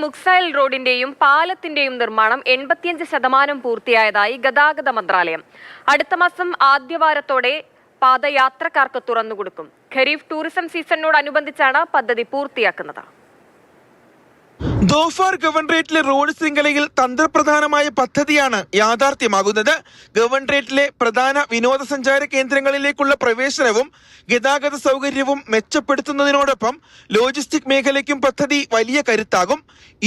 മുക്സൈൽ റോഡിന്റെയും പാലത്തിന്റെയും നിർമ്മാണം 85% പൂർത്തിയായതായി ഗതാഗത മന്ത്രാലയം. അടുത്ത മാസം ആദ്യവാരത്തോടെ പാത യാത്രക്കാർക്ക് തുറന്നുകൊടുക്കും. ഖരീഫ് ടൂറിസം സീസണിനോടനുബന്ധിച്ചാണ് പദ്ധതി പൂർത്തിയാക്കുന്നത്. ദോഫാർ ഗവർണറേറ്റിലെ റോഡ് ശൃംഖലയിൽ തന്ത്രപ്രധാനമായ പദ്ധതിയാണ് യാഥാർത്ഥ്യമാകുന്നത്. ഗവർണറേറ്റിലെ പ്രധാന വിനോദസഞ്ചാര കേന്ദ്രങ്ങളിലേക്കുള്ള പ്രവേശനവും ഗതാഗത സൗകര്യവും മെച്ചപ്പെടുത്തുന്നതിനോടൊപ്പം ലോജിസ്റ്റിക് മേഖലയ്ക്കും പദ്ധതി വലിയ കരുത്താകും.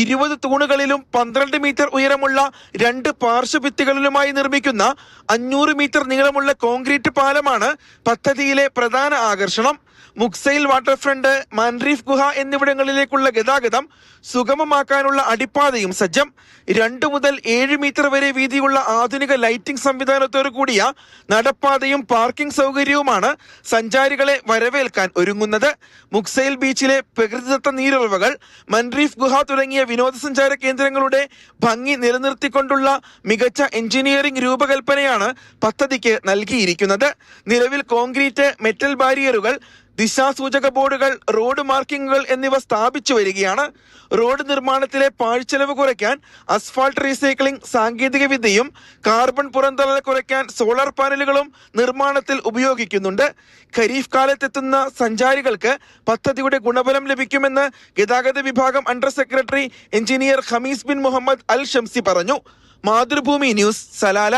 20 തൂണുകളിലും 12 മീറ്റർ ഉയരമുള്ള 2 പാർശ്വഭിത്തികളിലുമായി നിർമ്മിക്കുന്ന 500 മീറ്റർ നീളമുള്ള കോൺക്രീറ്റ് പാലമാണ് പദ്ധതിയിലെ പ്രധാന ആകർഷണം. മുക്സൈൽ വാട്ടർഫ്രണ്ട്, മാൻഡ്രീഫ് ഗുഹ എന്നിവിടങ്ങളിലേക്കുള്ള ഗതാഗതം സുഗമമാക്കാനുള്ള അടിപ്പാതയും സജ്ജം. 2 മുതൽ 7 മീറ്റർ വരെ വീതിയുള്ള ആധുനിക ലൈറ്റിംഗ് സംവിധാനത്തോടു കൂടിയ നടപ്പാതയും പാർക്കിംഗ് സൗകര്യവുമാണ് സഞ്ചാരികളെ വരവേൽക്കാൻ ഒരുങ്ങുന്നത്. മുക്സൈൽ ബീച്ചിലെ പ്രകൃതിദത്ത നീരുറവകൾ, മാൻഡ്രീഫ് ഗുഹ തുടങ്ങിയ വിനോദസഞ്ചാര കേന്ദ്രങ്ങളുടെ ഭംഗി നിലനിർത്തിക്കൊണ്ടുള്ള മികച്ച എഞ്ചിനീയറിംഗ് രൂപകൽപ്പനയാണ് പദ്ധതിക്ക് നൽകിയിരിക്കുന്നത്. നിലവിൽ കോൺക്രീറ്റ്, മെറ്റൽ ബാരിയറുകൾ, ദിശാസൂചക ബോർഡുകൾ, റോഡ് മാർക്കിങ്ങുകൾ എന്നിവ സ്ഥാപിച്ചു വരികയാണ്. റോഡ് നിർമ്മാണത്തിലെ പാഴ്ചെലവ് കുറയ്ക്കാൻ അസ്ഫാൾട്ട് റീസൈക്ലിംഗ് സാങ്കേതിക വിദ്യയും കാർബൺ പുറന്തള്ളൽ കുറയ്ക്കാൻ സോളാർ പാനലുകളും നിർമ്മാണത്തിൽ ഉപയോഗിക്കുന്നുണ്ട്. ഖരീഫ് കാലത്തെത്തുന്ന സഞ്ചാരികൾക്ക് പദ്ധതിയുടെ ഗുണഫലം ലഭിക്കുമെന്ന് ഗതാഗത വിഭാഗം under secretary engineer Hamees bin Mohammed Al Shamsi പറഞ്ഞു. Mathrubhumi news, Salalah.